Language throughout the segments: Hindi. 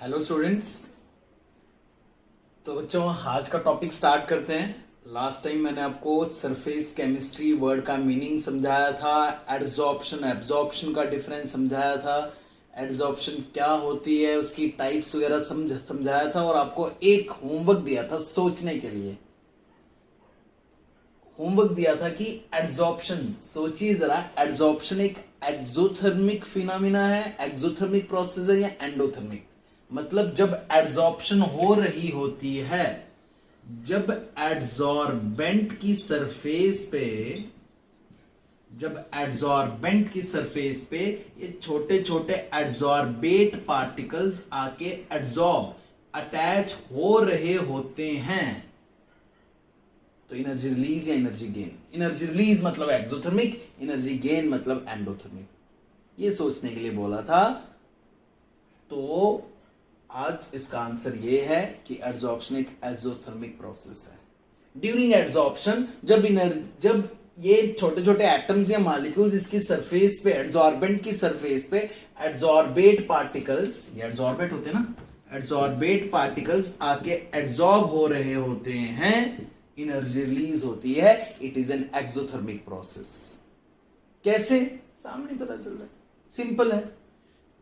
Hello students. तो बच्चों आज का टॉपिक स्टार्ट करते हैं। लास्ट टाइम मैंने आपको सरफेस केमिस्ट्री वर्ड का मीनिंग समझाया था, एडजॉर्प्शन एब्जॉर्प्शन का डिफरेंस समझाया था, एडजॉर्प्शन क्या होती है उसकी टाइप्स वगैरह समझाया था और आपको एक होमवर्क दिया था सोचने के लिए। होमवर्क दिया था कि एड्सॉर्प्शन, सोचिए जरा, एड्सॉर्प्शन एक एक्सोथर्मिक फिनोमिना है, एक्सोथर्मिक प्रोसेस है या एंडोथर्मिक। मतलब जब एड्सॉर्प्शन हो रही होती है, जब एड्सॉर्बेंट की सरफेस पे, जब एड्सॉर्बेंट की सरफेस पे ये छोटे छोटे एड्सॉर्बेट पार्टिकल्स आके एड्सॉर्ब अटैच हो रहे होते हैं, तो एनर्जी रिलीज या एनर्जी गेन। एनर्जी रिलीज मतलब एक्सोथर्मिक, एनर्जी गेन मतलब एंडोथर्मिक। ये सोचने के लिए बोला था। तो आज इसका आंसर ये है कि एड्सॉर्प्शन एक एक्सोथर्मिक प्रोसेस है। ड्यूरिंग एड्सॉर्प्शन जब ये छोटे छोटे एटम्स या मॉलिक्यूल्स इसकी सरफेस पे, एड्सॉर्बेंट की सरफेस पे एड्सॉर्बेट पार्टिकल्स, ये एड्सॉर्बेट होते हैं ना, एड्सॉर्बेट पार्टिकल्स आके एड्सॉर्ब हो रहे होते हैं, एनर्जी रिलीज होती है। It is an exothermic process. कैसे? सामने पता चल रहा है, सिंपल है।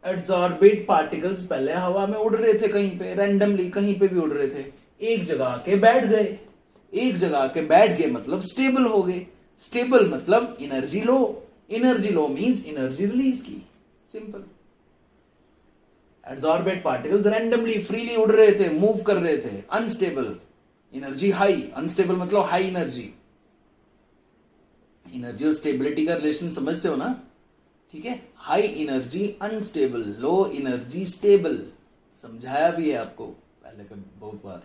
एड्सॉर्बेट पार्टिकल्स पहले हवा में उड़ रहे थे, कहीं पे रैंडमली कहीं पे भी उड़ रहे थे, एक जगह आके बैठ गए। एक जगह आके बैठ गए मतलब स्टेबल हो गए। स्टेबल मतलब energy low. Energy low means energy release की। Simple. Adsorbate particles randomly freely उड़ रहे थे, मूव कर रहे थे, अनस्टेबल, एनर्जी हाई। अनस्टेबल मतलब हाई एनर्जी। एनर्जी और स्टेबिलिटी का रिलेशन समझते हो ना? ठीक है, high energy unstable, low energy stable. समझाया भी है आपको पहले का बहुत बार।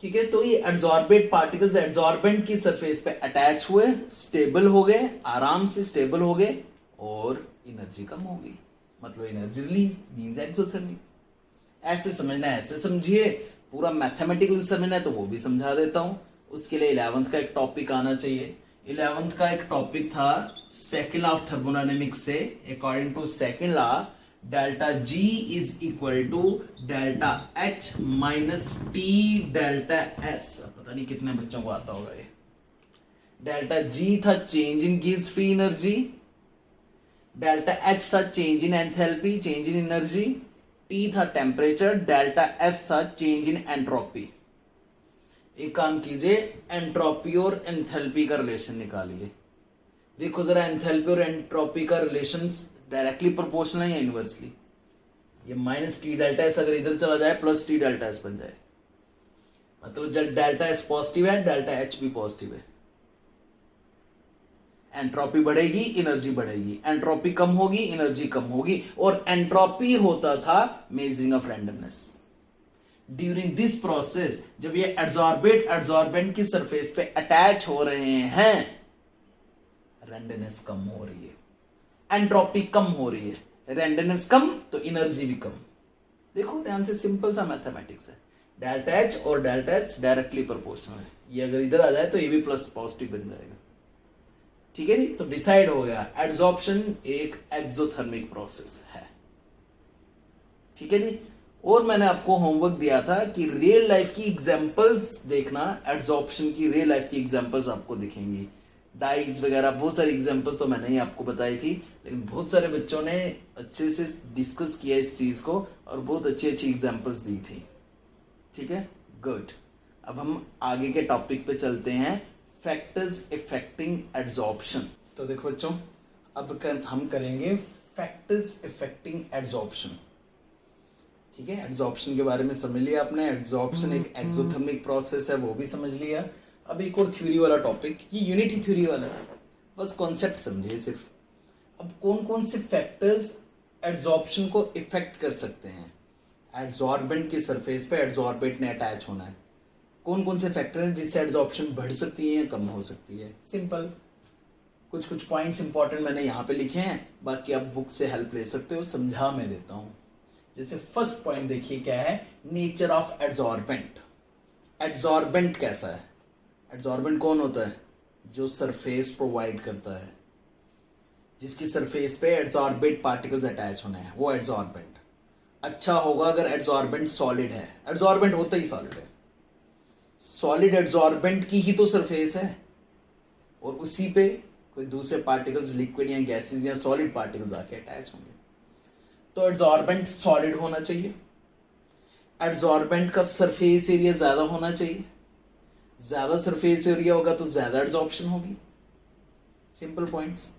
ठीक है, तो ये एड्सॉर्बेट पार्टिकल्स एड्सॉर्बेंट की सरफेस पे अटैच हुए, स्टेबल हो गए, आराम से स्टेबल हो गए और एनर्जी कम हो गई, मतलब एनर्जी रिलीज मींस एक्सोथर्मिक। ऐसे समझना है, ऐसे समझिए। पूरा मैथमेटिकल समझना है तो वो भी समझा देता हूं। उसके लिए 11th का एक टॉपिक आना चाहिए। 11th का एक टॉपिक था सेकंड लॉ ऑफ थर्मोडायनेमिक्स से, according to second law delta G is equal to delta H minus T delta S. पता नहीं कितने बच्चों को आता होगा ये। डेल्टा जी था चेंज इन गिव्स फ्री एनर्जी, डेल्टा एच था change in enthalpy, change in energy, T था टेम्परेचर, डेल्टा एस था चेंज इन एंट्रोपी। एक काम कीजिए, एंट्रोपी और एंथैल्पी का रिलेशन निकालिए। देखो जरा, एंथैल्पी और एंट्रोपी का रिलेशन डायरेक्टली प्रोपोर्शनल है या इनवर्सली? ये माइनस टी डेल्टा एस अगर इधर चला जाए प्लस टी डेल्टा एस बन जाए, मतलब जब डेल्टा एस पॉजिटिव है डेल्टा एच भी पॉजिटिव है। एंट्रोपी बढ़ेगी, एनर्जी बढ़ेगी, एंट्रोपी कम होगी, एनर्जी कम होगी। और एंट्रोपी होता था measuring of randomness. During this process जब ये एड्सॉर्बेंट की सरफेस पे अटैच हो रहे हैं, रैंडमनेस कम हो रही है, एंट्रोपी कम हो रही है। रैंडमनेस कम तो एनर्जी भी कम। देखो ध्यान से, सिंपल सा मैथमेटिक्स है। डेल्टा एच और डेल्टा एस डायरेक्टली प्रोपोर्शनल है। ये अगर इधर आ जाए तो ये भी प्लस पॉजिटिव बन जाएगा। ठीक है जी, तो डिसाइड हो गया, एड्सॉर्प्शन एक एक्सोथर्मिक प्रोसेस है। ठीक है जी। और मैंने आपको होमवर्क दिया था कि रियल लाइफ की एग्जांपल्स देखना, एड्सॉर्प्शन की रियल लाइफ की एग्जांपल्स आपको दिखेंगी। डाइज वगैरह बहुत सारी एग्जांपल्स तो मैंने ही आपको बताई थी, लेकिन बहुत सारे बच्चों ने अच्छे से डिस्कस किया इस चीज को और बहुत अच्छी अच्छी एग्जांपल्स दी थी। ठीक है, गुड। अब हम आगे के टॉपिक पे चलते हैं, फैक्टर्स इफेक्टिंग एड्सॉर्प्शन। तो देखो बच्चों, अब हम करेंगे फैक्टर्स इफेक्टिंग एड्सॉर्प्शन। ठीक है, एड्सॉर्प्शन के बारे में समझ लिया आपने। एड्सॉर्प्शन एक एक्सोथर्मिक प्रोसेस है, वो भी समझ लिया। अब एक और थ्योरी वाला टॉपिक, ये यूनिटी थ्योरी वाला है, बस कॉन्सेप्ट समझिए सिर्फ। अब कौन कौन से फैक्टर्स एड्सॉर्प्शन को इफेक्ट कर सकते हैं? एड्सॉर्बेंट की सरफेस पे एड्सॉर्बेंट ने अटैच होना है, कौन कौन से फैक्टर हैं जिससे एड्सॉर्प्शन बढ़ सकती है या कम हो सकती है? सिंपल, कुछ कुछ पॉइंट्स इंपॉर्टेंट मैंने यहाँ पे लिखे हैं, बाकी आप बुक से हेल्प ले सकते हो, समझा मैं देता हूँ। जैसे फर्स्ट पॉइंट देखिए क्या है, नेचर ऑफ एड्सॉर्बेंट। एड्सॉर्बेंट कैसा है? एड्सॉर्बेंट कौन होता है? जो सरफेस प्रोवाइड करता है, जिसकी सरफेस पे एड्सॉर्बेट पार्टिकल्स अटैच होने हैं, वो एड्सॉर्बेंट। अच्छा होगा अगर एड्सॉर्बेंट सॉलिड है, एड्सॉर्बेंट होता ही सॉलिड है, सॉलिड एड्सॉर्बेंट की ही तो सरफेस है और उसी पे कोई दूसरे पार्टिकल्स लिक्विड या गैसेस या सॉलिड पार्टिकल्स आके अटैच होंगे। तो एड्सॉर्बेंट सॉलिड होना चाहिए, एड्सॉर्बेंट का सरफेस एरिया ज्यादा होना चाहिए, ज्यादा सरफेस एरिया होगा तो ज्यादा एड्सॉर्प्शन होगी, सिंपल पॉइंट्स।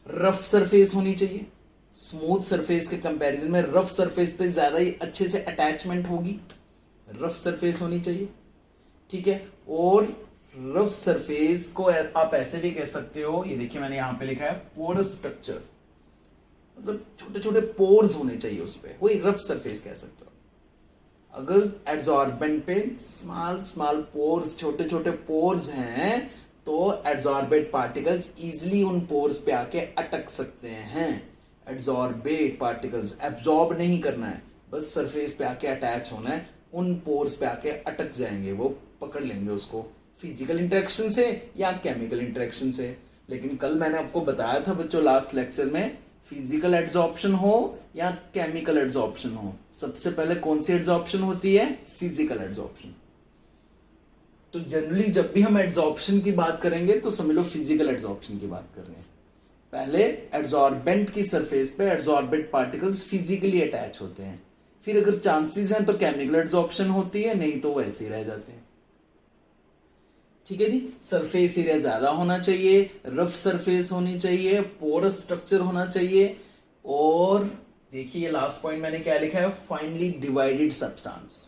रफ सरफेस होनी चाहिए, स्मूथ सरफेस के कंपैरिजन में रफ सरफेस पे ज्यादा ही अच्छे से अटैचमेंट होगी, रफ सरफेस होनी चाहिए, ठीक है। और रफ सरफेस को आप ऐसे भी कह सकते हो, ये देखिए मैंने यहां पे लिखा है पोरस स्ट्रक्चर, मतलब छोटे छोटे पोर्स होने चाहिए उस पर, वही रफ सरफेस कह सकते हो। अगर एड्सॉर्बेंट पे स्मॉल स्मॉल पोर्स, छोटे छोटे पोर्स हैं तो एड्सॉर्बेट पार्टिकल्स इजीली उन पोर्स पे आके अटक सकते हैं। एड्सॉर्बेट पार्टिकल्स एब्जॉर्ब नहीं करना है, बस सरफेस पे आके अटैच होना है, उन पोर्स पे आके अटक जाएंगे, वो पकड़ लेंगे उसको फिजिकल इंटरेक्शन से या केमिकल इंटरेक्शन से। लेकिन कल मैंने आपको बताया था बच्चों लास्ट लेक्चर में, फिजिकल एड्सॉर्प्शन हो या केमिकल एड्सॉर्प्शन हो, सबसे पहले कौन सी एड्सॉर्प्शन होती है? Physical adsorption. तो जनरली जब भी हम एड्सॉर्प्शन की बात करेंगे तो समझ लो फिजिकल एड्सॉर्प्शन की बात कर रहे हैं। पहले एड्सॉर्बेंट की सरफेस पे एड्सॉर्बेंट पार्टिकल्स फिजिकली अटैच होते हैं, फिर अगर चांसेस हैं तो केमिकल एड्सॉर्प्शन होती है, नहीं तो वैसे ही रह जाते हैं, ठीक है जी। सरफेस एरिया ज्यादा होना चाहिए, रफ सरफेस होनी चाहिए, पोरस स्ट्रक्चर होना चाहिए, और देखिए लास्ट पॉइंट मैंने क्या लिखा है, फाइनली डिवाइडेड सब्सटेंस।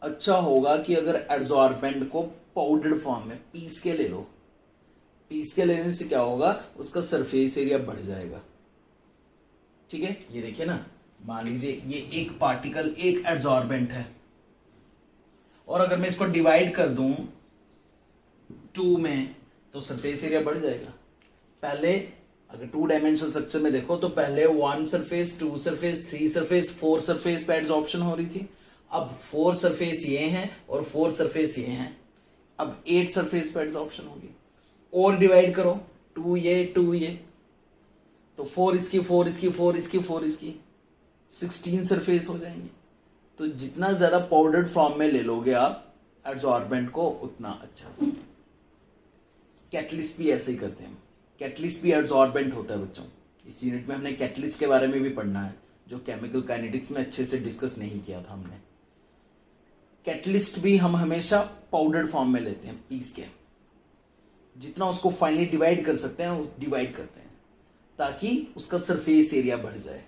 अच्छा होगा कि अगर एड्सॉर्बेंट को पाउडर्ड फॉर्म में पीस के ले लो, पीस के लेने से क्या होगा, उसका सरफेस एरिया बढ़ जाएगा, ठीक है। ये देखिए ना, मान लीजिए ये एक पार्टिकल, एक एड्सॉर्बेंट है, और अगर मैं इसको डिवाइड कर दूं 2 में तो सरफेस एरिया बढ़ जाएगा। पहले अगर 2 डायमेंशनल स्ट्रक्चर में देखो तो पहले 1 सरफेस, 2 सरफेस, 3 सरफेस, 4 सरफेस पे एड्सॉर्प्शन हो रही थी। अब 4 सरफेस ये हैं और 4 सरफेस ये हैं, अब 8 सरफेस पे एड्सॉर्प्शन होगी। और डिवाइड करो, 2 ये 2 ये, तो 4 इसकी, 4 इसकी, 4 इसकी, 4 इसकी, 16 सरफेस हो जाएंगे। तो जितना ज्यादा पाउडर्ड फॉर्म में ले लोगे आप एड्सॉर्बेंट को उतना अच्छा। कैटलिस्ट भी ऐसे ही करते हैं, कैटलिस्ट भी एड्सॉर्बेंट होता है बच्चों। इस यूनिट में हमने कैटलिस्ट के बारे में भी पढ़ना है, जो केमिकल काइनेटिक्स में अच्छे से डिस्कस नहीं किया था हमने। कैटलिस्ट भी हम हमेशा पाउडर्ड फॉर्म में लेते हैं, पीस के, जितना उसको फाइनली डिवाइड कर सकते हैं डिवाइड करते हैं, ताकि उसका सरफेस एरिया बढ़ जाए।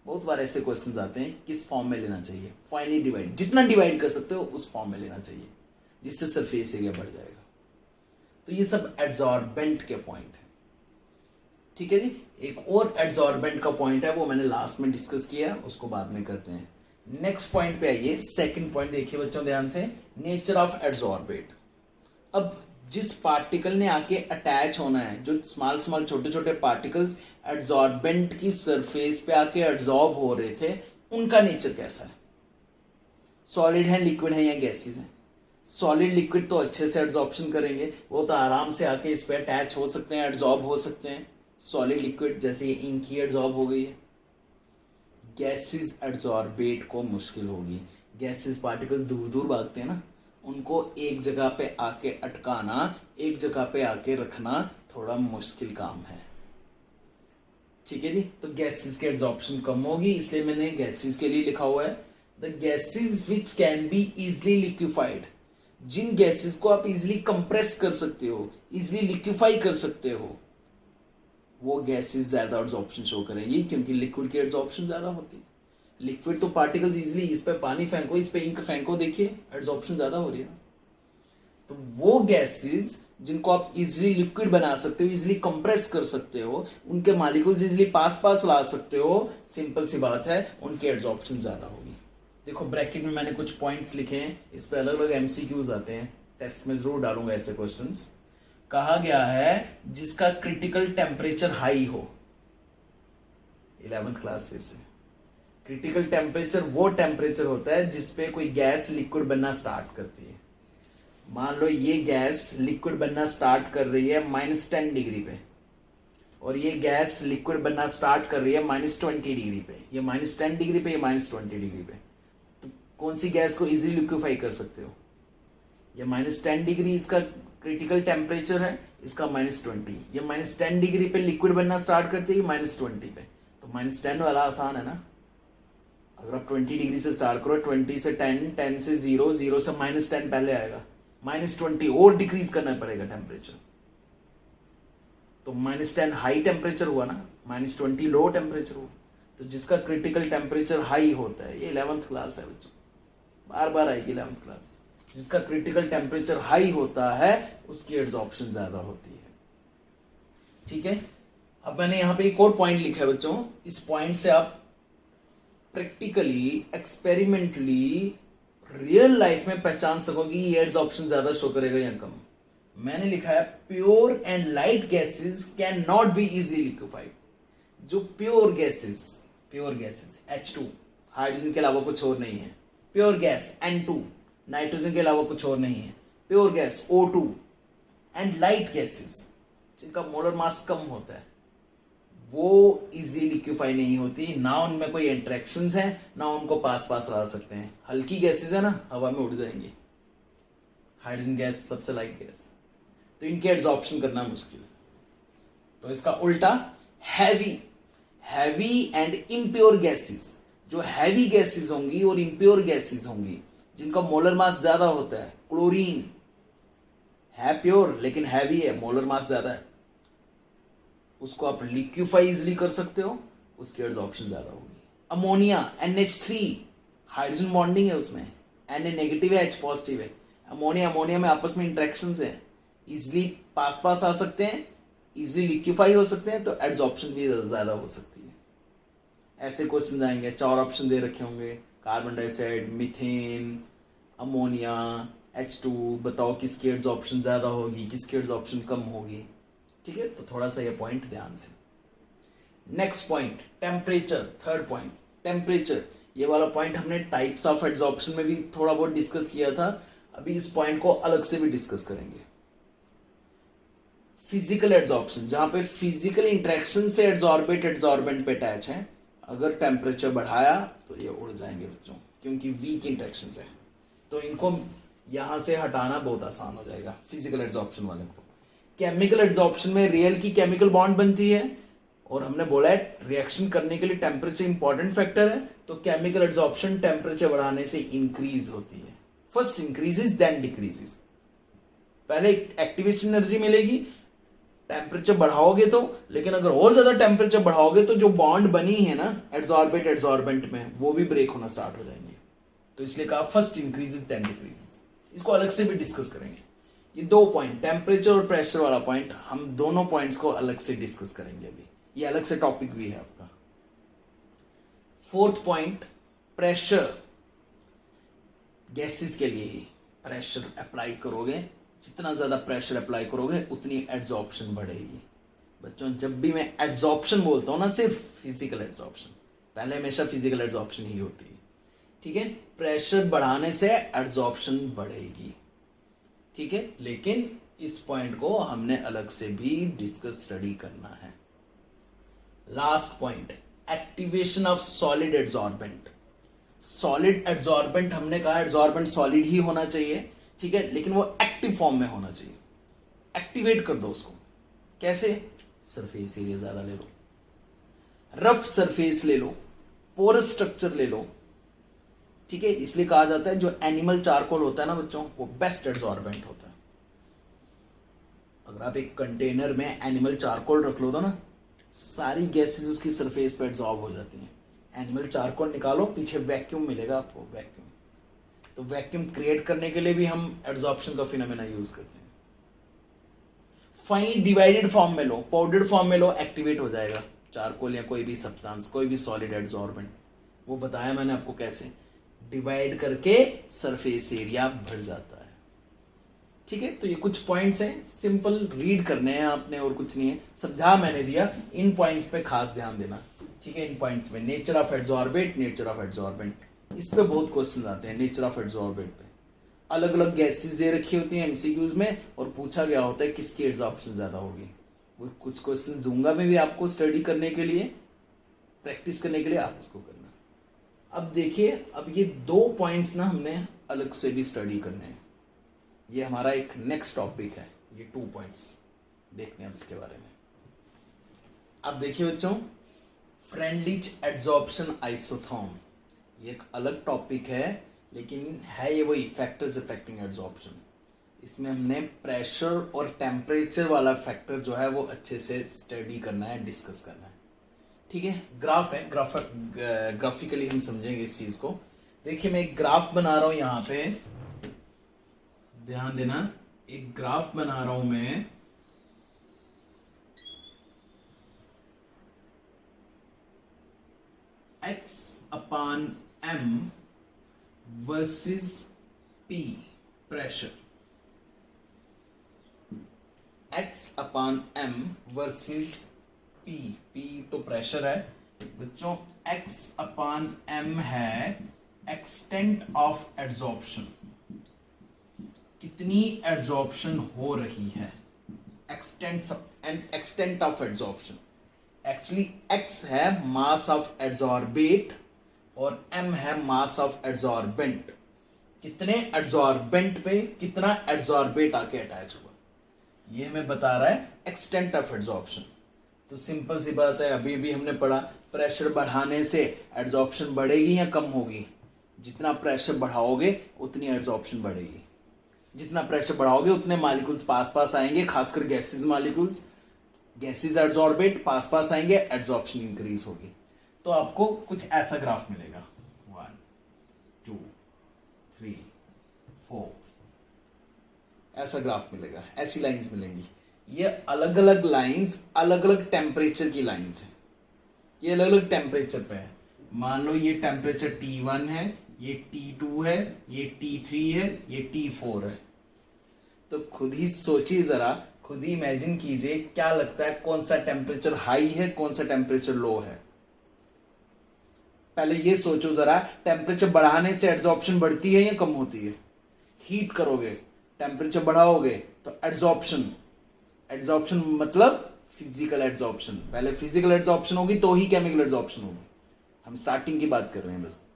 बहुत बार ऐसे क्वेश्चंस आते हैं, किस फॉर्म में लेना चाहिए, फाइनली डिवाइड, जितना डिवाइड कर सकते हो उस फॉर्म में लेना चाहिए, जिससे सरफेस एरिया बढ़ जाएगा। तो ये सब एड्सॉर्बेंट के पॉइंट है, ठीक है जी। एक और एड्सॉर्बेंट का पॉइंट है, वो मैंने लास्ट में डिस्कस किया, उसको बाद में करते हैं। नेक्स्ट पॉइंट पे आइए, सेकंड पॉइंट देखिए बच्चों ध्यान से, नेचर ऑफ एड्सॉर्बेट। अब जिस पार्टिकल ने आके अटैच होना है, जो स्मॉल स्मॉल छोटे छोटे पार्टिकल्स एड्सॉर्बेंट की सरफेस पे आके एड्सॉर्ब हो रहे थे, उनका नेचर कैसा है? सॉलिड है, लिक्विड है या गैसेस है? सॉलिड लिक्विड तो अच्छे से एड्सॉर्प्शन करेंगे, वो तो आराम से आके इस पे अटैच हो सकते हैं, एड्सॉर्ब हो सकते हैं। सॉलिड लिक्विड जैसे ये इंक ही एड्सॉर्ब हो गई है। गैसेस एड्सॉर्बेट को मुश्किल होगी, गैसेस पार्टिकल्स दूर दूर भागते हैं ना, उनको एक जगह पे आके अटकाना, एक जगह पे आके रखना थोड़ा मुश्किल काम है, ठीक है जी। तो गैसेस की एड्सॉर्प्शन कम होगी, इसलिए मैंने गैसेस के लिए लिखा हुआ है the gases which can be easily liquefied. जिन गैसेस को आप इजिली कंप्रेस कर सकते हो, इजिली लिक्विफाई कर सकते हो, वो गैसेस ज्यादा एड्सॉर्प्शन शो करेंगी, क्योंकि लिक्विड की एड्सॉर्प्शन ज्यादा होती है। लिक्विड तो पार्टिकल्स इजिली, इस पे पानी फेंको, इस पे इंक फेंको, देखिए एड्सॉर्प्शन ज्यादा हो रही है। तो वो गैसेस जिनको आप इजिली लिक्विड बना सकते हो, इजिली कंप्रेस कर सकते हो, उनके मॉलिक्यूल्स इजिली पास पास ला सकते हो, सिंपल सी बात है, उनकी एड्सॉर्प्शन ज्यादा होगी। देखो ब्रैकेट में मैंने कुछ पॉइंट्स लिखे हैं, इस पे अलग अलग एमसीक्यूज आते हैं, टेस्ट में जरूर डालूंगा ऐसे क्वेश्चंस। कहा गया है जिसका क्रिटिकल टेम्परेचर हाई हो, 11th क्लास में से, क्रिटिकल टेम्परेचर वो टेम्परेचर होता है जिसपे कोई गैस लिक्विड बनना स्टार्ट करती है। मान लो ये गैस लिक्विड बनना स्टार्ट कर रही है -10 डिग्री पे, और ये गैस लिक्विड बनना स्टार्ट कर रही है -20 डिग्री पे, ये -10 डिग्री पे, ये -20 डिग्री पे। तो कौन सी गैस को इजीली लिक्विफाई कर सकते हो? ये -10 डिग्री इसका क्रिटिकल टेम्परेचर है, इसका -20, ये -10 डिग्री पे लिक्विड बनना स्टार्ट करती है, -20 पे। तो -10 वाला आसान है ना। अगर आप 20 डिग्री से स्टार्ट करो, 20 से 10, 10 से 0, 0 से -10 पहले आएगा, -20 और डिक्रीज करना पड़ेगा टेम्परेचर। तो -10 हाई टेम्परेचर हुआ ना, -20 लो टेम्परेचर हुआ। तो जिसका क्रिटिकल टेम्परेचर हाई होता है, ये 11th क्लास है बच्चों, बार बार आएगी 11th क्लास। जिसका क्रिटिकल टेम्परेचर हाई होता है उसकी एड्सॉर्प्शन ज्यादा होती है। ठीक है, अब मैंने यहाँ पे एक और पॉइंट लिखा है बच्चों, इस पॉइंट से आप प्रैक्टिकली, एक्सपेरिमेंटली, रियल लाइफ में पहचान सकोगे ये एड्सॉर्प्शन ज्यादा शो करेगा या कम। मैंने लिखा है pure and light gases can not be easily liquefied. जो प्योर गैसेस H2, हाइड्रोजन के अलावा कुछ और नहीं है। प्योर गैस N2, नाइट्रोजन के अलावा कुछ और नहीं है। Pure gas O2 and light gases जिनका मोलर मास कम होता है, वो इजीली लिक्विफाई नहीं होती, ना उनमें कोई इंटरेक्शंस हैं, ना उनको पास ला सकते हैं। हल्की गैसेस है ना, हवा में उड़ जाएंगी। हाइड्रोजन गैस सबसे लाइट गैस, तो इनके एड्सॉर्प्शन करना मुश्किल। तो इसका उल्टा हैवी एंड इम्प्योर गैसेस, जो हैवी गैसेस होंगी और इम्प्योर गैसेस होंगी जिनका मोलर मास ज्यादा होता है। क्लोरीन है प्योर लेकिन हैवी है, मोलर मास ज्यादा है, उसको आप लिक्विफाई इजिली कर सकते हो, उसकी एड्सॉर्प्शन ज्यादा होगी। अमोनिया NH3, हाइड्रोजन बॉन्डिंग है उसमें, Na नेगेटिव है, H पॉजिटिव है। अमोनिया में आपस में इंटरेक्शंस है, इजिली पास आ सकते हैं, इजिली लिक्विफाई हो सकते हैं, तो एड्सॉर्प्शन भी ज्यादा हो सकती है। ऐसे क्वेश्चन आएंगे, 4 ऑप्शन दे रखे होंगे, carbon dioxide, methane, ammonia, H2, बताओ किसकी एड्सॉर्प्शन ज्यादा होगी, किसकी एड्सॉर्प्शन कम होगी। ठीक है, तो थोड़ा सा ये पॉइंट ध्यान से। Next point temperature, third point temperature. ये वाला पॉइंट हमने टाइप्स ऑफ एड्सॉर्प्शन में भी थोड़ा बहुत डिस्कस किया था, अभी इस पॉइंट को अलग से भी डिस्कस करेंगे। फिजिकल एड्सॉर्प्शन, जहां पे फिजिकल इंटरेक्शन से एड्सॉर्बेंट पे अटैच है, अगर टेम्परेचर बढ़ाया तो ये उड़ जाएंगे बच्चों, क्योंकि वीक इंटरेक्शन है, तो इनको यहां से हटाना बहुत आसान हो जाएगा फिजिकल एड्सॉर्प्शन वाले को। केमिकल एड्सॉर्प्शन में रियल की केमिकल बॉन्ड बनती है, और हमने बोला है रिएक्शन करने के लिए टेम्परेचर इंपॉर्टेंट फैक्टर है, तो केमिकल एड्सॉर्प्शन टेम्परेचर बढ़ाने से इंक्रीज होती है। फर्स्ट इंक्रीजेस देन डिक्रीजेस, पहले एक्टिवेशन एनर्जी मिलेगी, टेम्परेचर बढ़ाओगे तो, लेकिन अगर और ज्यादा टेम्परेचर बढ़ाओगे तो जो बॉन्ड बनी है ना एड्सॉर्बेंट में, वो भी ब्रेक होना स्टार्ट हो जाएंगे। तो इसलिए कहा फर्स्ट इंक्रीजेस देन डिक्रीजेस। इसको अलग से भी डिस्कस करेंगे। ये 2 पॉइंट, टेम्परेचर और प्रेशर वाला पॉइंट, हम दोनों पॉइंट्स को अलग से डिस्कस करेंगे अभी, ये अलग से टॉपिक भी है आपका। 4th point, pressure. गैसेस के लिए ही प्रेशर अप्लाई करोगे, जितना ज्यादा प्रेशर अप्लाई करोगे उतनी एड्सॉर्प्शन बढ़ेगी। बच्चों जब भी मैं एड्सॉर्प्शन बोलता हूं ना, सिर्फ फिजिकल एड्सॉर्प्शन, पहले हमेशा फिजिकल एड्सॉर्प्शन ही होती है। ठीक है, प्रेशर बढ़ाने से एड्सॉर्प्शन बढ़ेगी। ठीक है, लेकिन इस पॉइंट को हमने अलग से भी डिस्कस स्टडी करना है। Last point, activation of solid adsorbent. Solid adsorbent हमने कहा एड्सॉर्बेंट सॉलिड ही होना चाहिए, ठीक है, लेकिन वो एक्टिव फॉर्म में होना चाहिए। एक्टिवेट कर दो उसको, कैसे? सरफेस एरिया ज्यादा ले लो, रफ सरफेस ले लो, पोरस स्ट्रक्चर ले लो। ठीक है, इसलिए कहा जाता है जो एनिमल चारकोल होता है ना बच्चों, वो बेस्ट एड्सॉर्बेंट होता है। अगर आप एक कंटेनर में एनिमल चारकोल रख लो तो ना, सारी गैसेस उसकी सरफेस पे एब्जॉर्ब हो जाती हैं। एनिमल चारकोल निकालो, पीछे वैक्यूम मिलेगा आपको, वैक्यूम। तो वैक्यूम क्रिएट करने के लिए भी हम एड्सॉर्प्शन का फिनोमेना यूज करते हैं। फाइन डिवाइडेड फॉर्म में लो, पाउडर्ड फॉर्म में लो, एक्टिवेट हो जाएगा चारकोल या कोई भी सब्सटेंस, कोई भी सॉलिड एड्सॉर्बेंट। वो बताया मैंने आपको कैसे, डिवाइड करके सरफेस एरिया बढ़ जाता है। ठीक है, तो ये कुछ पॉइंट्स हैं, सिंपल रीड करने हैं आपने और कुछ नहीं है, समझा मैंने दिया। इन पॉइंट्स पे खास ध्यान देना। ठीक है, इन पॉइंट्स में nature of adsorbent, nature of adsorbent, इस पे बहुत क्वेश्चन आते हैं। नेचर ऑफ एड्सॉर्बेंट पे अलग अलग गैसेस दे रखी होती हैं एमसीक्यूज में, और पूछा गया होता है किसकी एड्सॉर्प्शन ज्यादा होगी। वो कुछ क्वेश्चन दूंगा मैं भी आपको स्टडी करने के लिए, प्रैक्टिस करने के लिए, आप उसको करना। अब देखिए, अब ये 2 पॉइंट्स ना हमने अलग से भी स्टडी करने हैं। ये हमारा एक नेक्स्ट टॉपिक है, ये 2 पॉइंट्स देखते हैं अब इसके बारे में। अब देखिए बच्चों, फ्रेंडलिच एड्सॉर्प्शन आइसोथर्म, ये एक अलग टॉपिक है, लेकिन है ये वही फैक्टर्स अफेक्टिंग एड्सॉर्प्शन। इसमें हमने प्रेशर और टेम्परेचर वाला फैक्टर जो है वो अच्छे से स्टडी करना है, डिस्कस करना है। ठीक है, ग्राफ है, ग्राफिकली हम समझेंगे इस चीज को। देखिए मैं एक ग्राफ बना रहा हूं यहां पे, ध्यान देना, एक ग्राफ बना रहा हूं मैं। x/m versus p pressure, x/m versus p तो प्रेशर है बच्चों। x/m है एक्सटेंट ऑफ एड्सॉर्प्शन, कितनी एड्सॉर्प्शन हो रही है, extent of adsorption. Actually x है मास ऑफ एड्सॉर्बेट और m है मास ऑफ एड्सॉर्बेंट। कितने एड्सॉर्बेंट पे कितना एड्सॉर्बेट आके अटैच हुआ, ये हमें बता रहा है एक्सटेंट ऑफ एड्सॉर्प्शन। तो सिंपल सी बात है, अभी भी हमने पढ़ा, प्रेशर बढ़ाने से एड्सॉर्प्शन बढ़ेगी या कम होगी? जितना प्रेशर बढ़ाओगे उतनी एड्सॉर्प्शन बढ़ेगी। जितना प्रेशर बढ़ाओगे उतने मॉलिक्यूल्स पास पास आएंगे, खासकर गैसेस मॉलिक्यूल्स, गैसेस एड्सॉर्बेट पास पास आएंगे, एड्सॉर्प्शन इंक्रीज होगी। तो आपको कुछ ऐसा ग्राफ मिलेगा, 1 2 3 4, ऐसा ग्राफ मिलेगा, ऐसी लाइंस मिलेंगी। ये अलग अलग लाइंस अलग अलग टेम्परेचर की लाइंस हैं, ये अलग अलग टेम्परेचर पे है। मान लो ये टेम्परेचर T1 है, ये T2 है, ये T3 है, ये T4 है। तो खुद ही सोचिए जरा, खुद ही इमेजिन कीजिए, क्या लगता है कौन सा टेम्परेचर हाई है, कौन सा टेम्परेचर लो है? पहले ये सोचो जरा, टेम्परेचर बढ़ाने से एड्सॉर्प्शन बढ़ती है या कम होती है? हीट करोगे, टेम्परेचर बढ़ाओगे तो एड्सॉर्प्शन मतलब फिजिकल एड्सॉर्प्शन। पहले फिजिकल एड्सॉर्प्शन होगी तो ही केमिकल एड्सॉर्प्शन होगी। हम स्टार्टिंग की बात कर रहे हैं बस।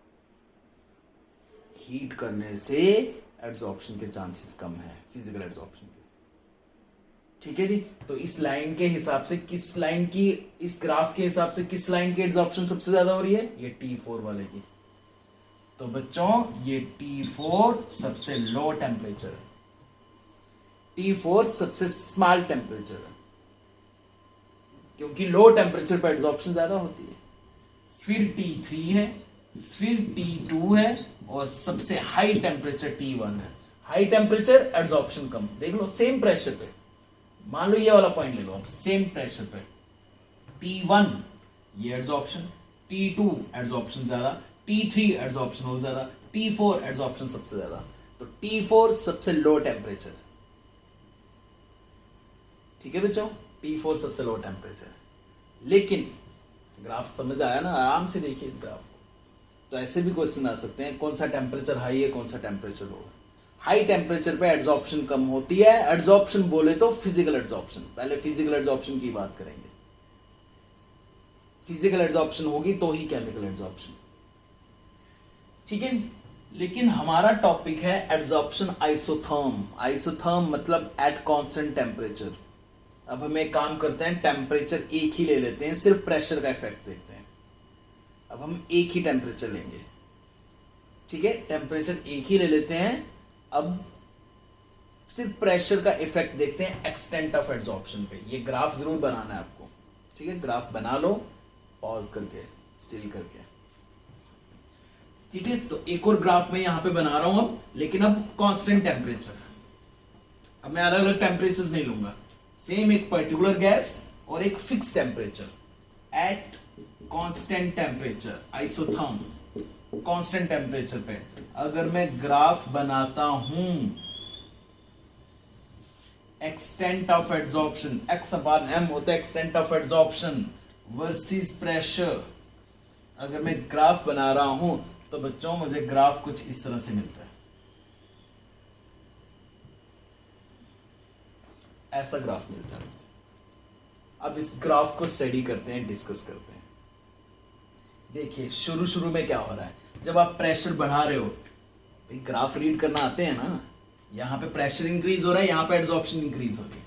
हीट करने से एड्सॉर्प्शन के चांसेस कम है, फिजिकल एड्सॉर्प्शन के। ठीक है जी, तो इस लाइन के हिसाब से किस लाइन की, इस ग्राफ के हिसाब से किस लाइन की एड्सॉर्प्शन सबसे ज्यादा हो रही है? ये T4 वाले की। तो बच्चों ये T4 सबसे लो टेम्परेचर है, T4 सबसे स्मॉल टेम्परेचर है, क्योंकि लो टेम्परेचर पर एड्सॉर्प्शन ज्यादा होती है। फिर T3 है, फिर T2 है, और सबसे हाई टेम्परेचर T1 है। हाई टेम्परेचर एड्सॉर्प्शन कम। देख लो सेम प्रेशर पे, मान लो ये वाला पॉइंट ले लो आप, सेम प्रेशर पे T1 ये एड्सॉर्प्शन, T2 एड्सॉर्प्शन ज्यादा, T3 एड्सॉर्प्शन और ज्यादा, T4 एड्सॉर्प्शन सबसे ज्यादा। तो T4 सबसे लो टेम्परेचर है। ठीक है बच्चों, T4 सबसे लो टेम्परेचर है। लेकिन ग्राफ समझ आया ना? आराम से देखिए इस ग्राफ को। तो ऐसे भी क्वेश्चन आ सकते हैं, कौन सा टेम्परेचर हाई है, कौन सा टेम्परेचर लो है। हाई टेम्परेचर पे एड्सॉर्प्शन कम होती है। एड्सॉर्प्शन बोले तो फिजिकल एड्सॉर्प्शन, पहले फिजिकल एड्सॉर्प्शन की बात करेंगे। फिजिकल एड्सॉर्प्शन होगी तो ही केमिकल एड्सॉर्प्शन। ठीक है, लेकिन हमारा टॉपिक है एड्सॉर्प्शन आइसोथर्म। आइसोथर्म मतलब एट कांस्टेंट टेम्परेचर। अब हम एक काम करते हैं, टेम्परेचर एक ही ले लेते हैं, सिर्फ प्रेशर का इफेक्ट देखते हैं। अब हम एक ही टेम्परेचर लेंगे, ठीक है, टेम्परेचर एक ही ले लेते हैं। अब सिर्फ प्रेशर का इफेक्ट देखते हैं एक्सटेंट ऑफ एड्सॉर्प्शन पे। ये ग्राफ जरूर बनाना है आपको, ठीक है, ग्राफ बना लो पॉज करके, स्टिल करके। ठीक है, तो एक और ग्राफ मैं यहां पे बना रहा हूं अब, लेकिन अब कांस्टेंट टेम्परेचर। अब मैं अलग अलग टेम्परेचर नहीं लूंगा, सेम एक पर्टिकुलर गैस और एक fix temperature at constant temperature, isotherm constant temperature पे। अगर मैं ग्राफ बनाता हूं एक्सटेंट ऑफ एड्सॉर्प्शन, x/m होता है extent of adsorption versus pressure. अगर मैं ग्राफ बना रहा हूं तो बच्चों मुझे ग्राफ कुछ इस तरह से मिलता है, ऐसा ग्राफ मिलता है। अब इस ग्राफ को स्टडी करते हैं, डिस्कस करते हैं। देखिए शुरू में क्या हो रहा है, जब आप प्रेशर बढ़ा रहे हो, ग्राफ रीड करना आते हैं ना, यहाँ पे प्रेशर इंक्रीज हो रहा है, यहाँ पे एड्सॉर्प्शन इंक्रीज हो रही है।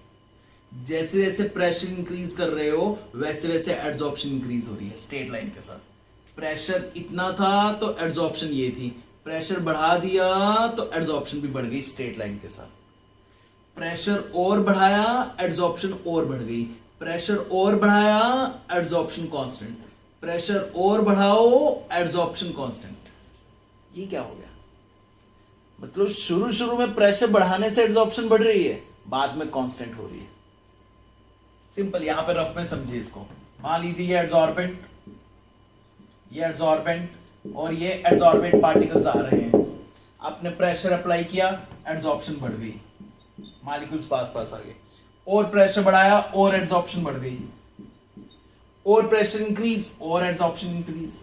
जैसे जैसे प्रेशर इंक्रीज कर रहे हो वैसे वैसे एड्सॉर्प्शन इंक्रीज हो रही है स्ट्रेट लाइन के साथ। प्रेशर इतना था तो एड्सॉर्प्शन ये थी, प्रेशर बढ़ा दिया तो एड्सॉर्प्शन भी बढ़ गई स्ट्रेट लाइन के साथ। प्रेशर और बढ़ाया एड्सॉर्प्शन और बढ़ गई, प्रेशर और बढ़ाया एड्सॉर्प्शन कांस्टेंट, प्रेशर और बढ़ाओ एड्सॉर्प्शन कांस्टेंट। ये क्या हो गया, मतलब शुरू में प्रेशर बढ़ाने से एड्सॉर्प्शन बढ़ रही है, बाद में कांस्टेंट हो रही है। सिंपल, यहां पे रफ में समझिए इसको। मान लीजिए ये एड्सॉर्बेंट, ये एड्सॉर्बेंट और ये एड्सॉर्बेंट पार्टिकल्स आ रहे हैं। आपने प्रेशर अप्लाई किया, एड्सॉर्प्शन बढ़ गई, मॉलिक्यूल्स पास आ गए। और प्रेशर बढ़ाया और एड्सॉर्प्शन बढ़ गई, और प्रेशर इंक्रीज और एड्सॉर्प्शन इंक्रीज।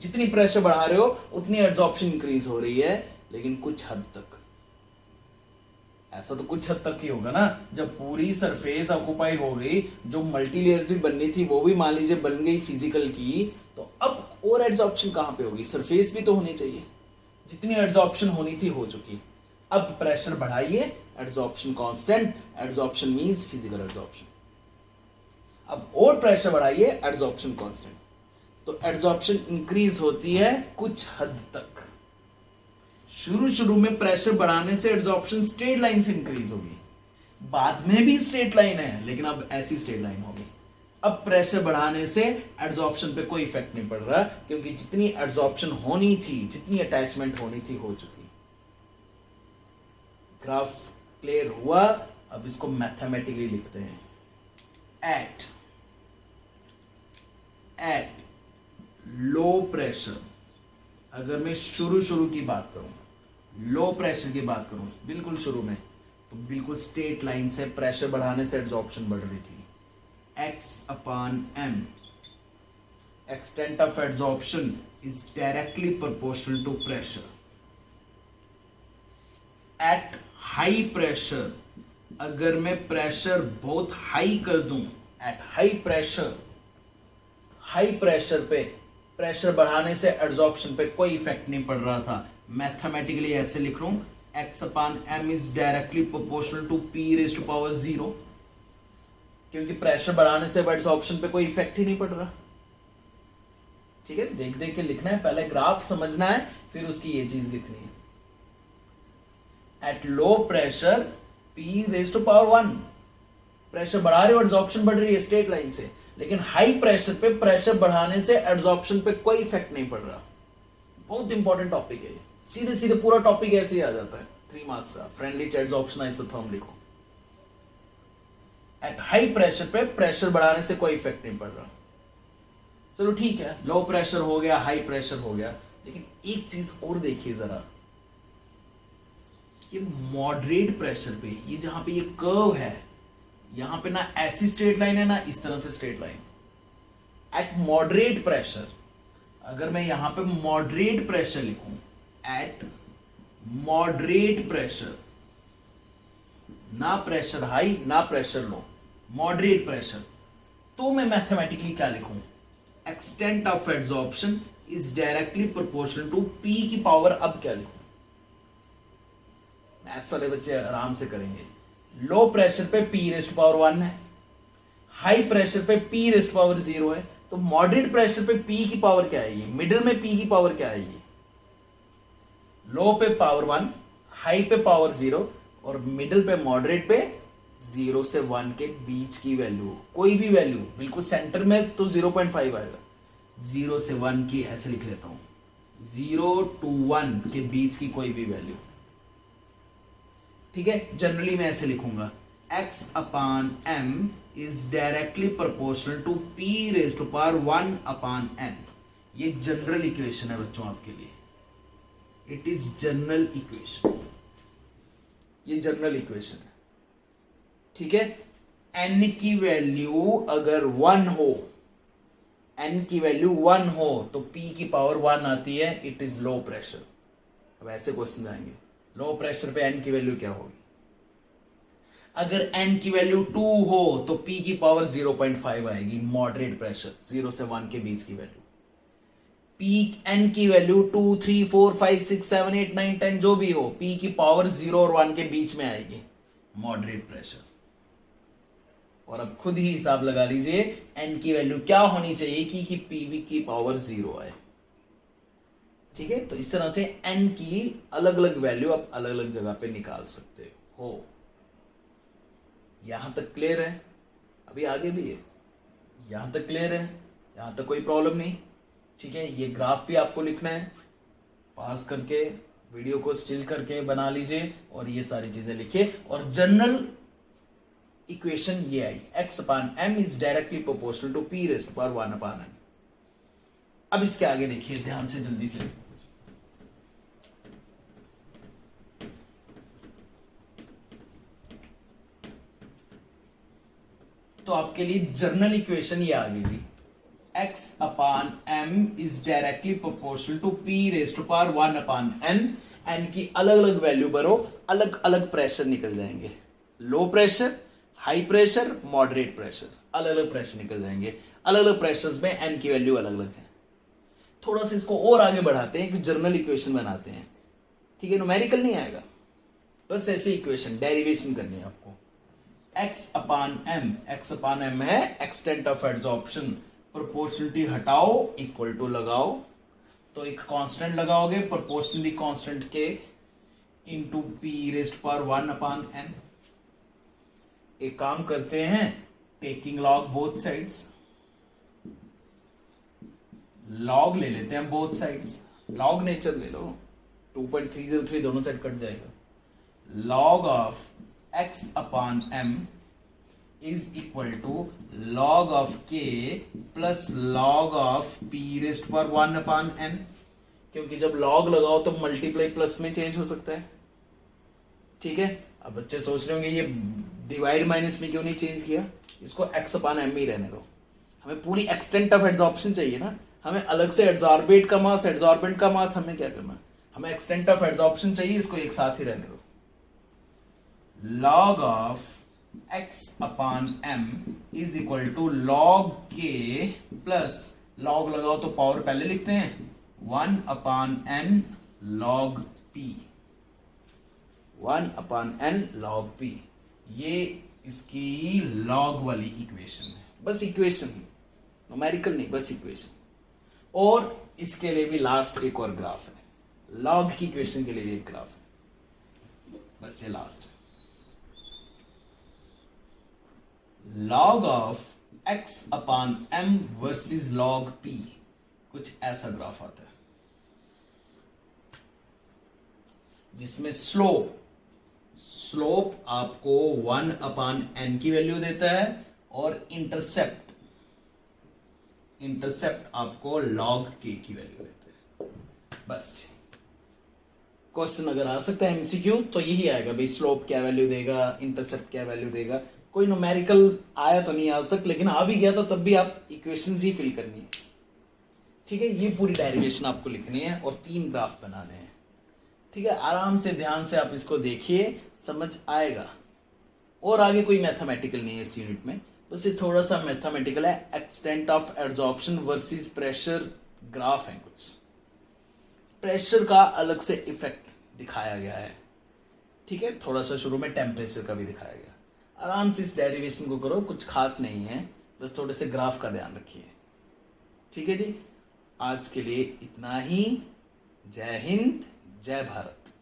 जितनी प्रेशर बढ़ा रहे हो उतनी एड्सॉर्प्शन इंक्रीज हो रही है, लेकिन कुछ हद तक। ऐसा तो कुछ हद तक ही होगा ना, जब पूरी सरफेस ऑक्युपाई हो गई, जो मल्टी लेयर्स भी बननी थी वो भी मान लीजिए बन गई फिजिकल की, तो अब और एड्सॉर्प्शन कहां पे होगी, सरफेस भी तो होनी चाहिए। जितनी एड्सॉर्प्शन होनी थी हो चुकी। अब प्रेशर बढ़ाइए, adsorption constant, adsorption means physical adsorption. अब और प्रेशर बढ़ाइए, एड्सॉर्प्शन कांस्टेंट। तो एड्सॉर्प्शन इंक्रीज होती है कुछ हद तक। शुरू में प्रेशर बढ़ाने से एड्सॉर्प्शन स्ट्रेट लाइन से इंक्रीज होगी, बाद में भी स्ट्रेट लाइन है लेकिन अब ऐसी स्ट्रेट लाइन होगी। अब प्रेशर बढ़ाने से एड्सॉर्प्शन पे कोई इफेक्ट नहीं पड़ रहा, क्योंकि जितनी एड्सॉर्प्शन होनी थी, जितनी अटैचमेंट होनी थी हो चुकी। ग्राफ क्लियर हुआ। अब इसको मैथमेटिकली लिखते हैं। एट लो प्रेशर, अगर मैं शुरू की बात करूं, लो प्रेशर की बात करूं बिल्कुल शुरू में, तो बिल्कुल स्ट्रेट लाइन से प्रेशर बढ़ाने से एड्सॉर्प्शन बढ़ रही थी। x/m, extent of adsorption is directly proportional to pressure. At high pressure, अगर मैं प्रेशर बहुत हाई कर दूं, एट हाई प्रेशर पे प्रेशर बढ़ाने से एड्सॉर्प्शन पे कोई इफेक्ट नहीं पड़ रहा था। मैथमेटिकली ऐसे लिख लूं, x/m is directly proportional to p⁻0, क्योंकि प्रेशर बढ़ाने से एड्सॉर्प्शन पे कोई इफेक्ट ही नहीं पड़ रहा। ठीक है, देख के लिखना है, पहले ग्राफ समझना है फिर उसकी ये चीज लिखनी है। At low pressure p⁻1, pressure बढ़ा रहे हो एड्सॉर्प्शन बढ़ रही है स्ट्रेट लाइन से, लेकिन हाई प्रेशर पे प्रेशर बढ़ाने से एड्सॉर्प्शन पे कोई इफेक्ट नहीं पड़ रहा। बहुत इंपॉर्टेंट टॉपिक है, सीधे पूरा टॉपिक ऐसे ही आ जाता है 3 मार्क्स का। फ्रेंडली एड्सॉर्प्शन आइसोथर्म लिखो। एट हाई प्रेशर पे प्रेशर बढ़ाने से कोई इफेक्ट नहीं पड़ रहा। चलो ठीक है, लो प्रेशर हो गया, हाई प्रेशर हो गया, लेकिन एक चीज और देखिए जरा, ये मॉडरेट प्रेशर पे, ये जहां पे ये कर्व है, यहां पे ना ऐसी स्ट्रेट लाइन है ना इस तरह से straight line. At moderate pressure, अगर मैं यहां पे मॉडरेट प्रेशर लिखूं, एट मॉडरेट प्रेशर, ना प्रेशर हाई ना प्रेशर लो, मॉडरेट प्रेशर, तो मैं मैथमेटिकली क्या लिखूं, extent of adsorption is directly proportional to p की पावर। अब क्या लिखूं, मैथ्स वाले बच्चे आराम से करेंगे। लो प्रेशर पे p⁻1 है, हाई प्रेशर पे p⁻0 है, तो मॉडरेट प्रेशर पे p की पावर क्या आएगी, मिडिल में p की पावर क्या आएगी, लो पे पावर 1, हाई पे पावर 0 और मिडिल पे मॉडरेट पे 0 से 1 के बीच की वैल्यू, कोई भी वैल्यू, बिल्कुल सेंटर में तो 0.5 आएगा, 0 से 1 की ऐसे लिख लेता हूं, 0 to 1 के बीच की कोई भी वैल्यू। ठीक है, जनरली मैं ऐसे लिखूंगा, x/m is directly proportional to p⁻1/n। ये जनरल इक्वेशन है बच्चों आपके लिए, इट इज जनरल इक्वेशन, ये जनरल इक्वेशन है। ठीक है, n की वैल्यू अगर 1 हो, n की वैल्यू 1 हो तो p की पावर 1 आती है, इट इज लो प्रेशर। अब ऐसे क्वेश्चन आएंगे, लो प्रेशर पे n की वैल्यू क्या होगी। अगर n की वैल्यू 2 हो तो p की पावर 0.5 आएगी, मॉडरेट प्रेशर 0 से 1 के बीच की वैल्यू। p n की वैल्यू 2 3 4 5 6 7 8 9 10 जो भी हो, p की पावर 0 और 1 के बीच में आएगी, मॉडरेट प्रेशर। और अब खुद ही हिसाब लगा लीजिए n की वैल्यू क्या होनी चाहिए कि pv की पावर 0 आए। ठीक है, तो इस तरह से n की अलग अलग वैल्यू आप अलग अलग जगह पे निकाल सकते हो। यहां तक क्लियर है? अभी आगे भी है, यहां तक क्लियर है, यहां तक कोई प्रॉब्लम नहीं। ठीक है, ये ग्राफ भी आपको लिखना है, पास करके वीडियो को स्टिल करके बना लीजिए और ये सारी चीजें लिखिए। और जनरल इक्वेशन ये आई, x upon m is directly proportional to p raised to power 1 upon m। अब इसके आगे देखिए ध्यान से, जल्दी से। तो आपके लिए जर्नल इक्वेशन ये आ गई जी, x upon m is directly proportional to p raised to power 1 upon n। n की अलग अलग वैल्यू पर अलग अलग प्रेशर निकल जाएंगे, low pressure, high pressure, moderate pressure, अलग अलग प्रेशर निकल जाएंगे। अलग अलग प्रेशर्स में n की वैल्यू अलग अलग है। थोड़ा सा इसको और आगे बढ़ाते हैं, एक जर्नल इक्वेशन बनाते हैं। ठीक है, न्यूमेरिकल नहीं आएगा, बस ऐसे इक्वेशन डेरिवेशन करनी है आपको। x अपान m है एक्सटेंट ऑफ एड्सॉर्प्शन, प्रोपोर्शनलिटी हटाओ, इक्वल टू लगाओ, तो एक कांस्टेंट लगाओगे प्रोपोर्शनली कांस्टेंट के into p raised to power 1 upon n। एक काम करते हैं, taking log both sides, log ले लेते हैं बोथ साइड्स, लॉग नेचर ले लो, 2.303 दोनों साइड कट जाएगा। Log of x upon m is equal to log of k plus log of p raised to power 1 upon n। क्योंकि जब लॉग लगाओ तो मल्टीप्लाई प्लस में चेंज हो सकता है। ठीक है, अब बच्चे सोच रहे होंगे ये डिवाइड माइनस में क्यों नहीं चेंज किया, इसको x अपान m ही रहने दो। हमें पूरी एक्सटेंट ऑफ एड्सॉर्प्शन चाहिए ना, हमें अलग से एड्सॉर्बेट का मास, एड्सॉर्बेंट का मास, हमें क्या करना, हमें एक्सटेंट ऑफ एड्सॉर्प्शन चाहिए, इसको एक साथ ही रहने दो। log of x upon m is equal to log k plus, log लगाओ तो पावर पहले लिखते हैं, 1 upon n log p, 1 upon n log p। ये इसकी log वाली इक्वेशन है, बस इक्वेशन, न्यूमेरिकल नहीं, बस इक्वेशन। और इसके लिए भी लास्ट एक और ग्राफ है, log की इक्वेशन के लिए भी एक ग्राफ है, बस ये लास्ट है। log of x upon m versus log p, कुछ ऐसा ग्राफ आता है जिसमें स्लोप आपको 1 अपान n की वैल्यू देता है और इंटरसेप्ट आपको log k की वैल्यू देता है। बस क्वेश्चन अगर आ सकता है एमसीक्यू तो यही आएगा भाई, स्लोप क्या वैल्यू देगा, इंटरसेप्ट क्या वैल्यू देगा। कोई न्यूमेरिकल आया तो नहीं आज तक, लेकिन आ भी गया तो तब भी आप इक्वेशंस ही फिल करनी है। ठीक है, ये पूरी डेरिवेशन आपको लिखनी है और 3 ग्राफ बनाने हैं। ठीक है, आराम से ध्यान से आप इसको देखिए, समझ आएगा। और आगे कोई मैथमेटिकल नहीं है इस यूनिट में, बस ये थोड़ा सा मैथमेटिकल है, extent of adsorption versus pressure graph है। कुछ प्रेशर का अलग से इफेक्ट दिखाया गया है। ठीक है, थोड़ा सा शुरू में टेम्परेचर का भी दिखाया गया। आराम से इस डेरिवेशन को करो, कुछ खास नहीं है, बस थोड़े से ग्राफ का ध्यान रखिए। ठीक है जी, आज के लिए इतना ही। जय हिंद, जय भारत।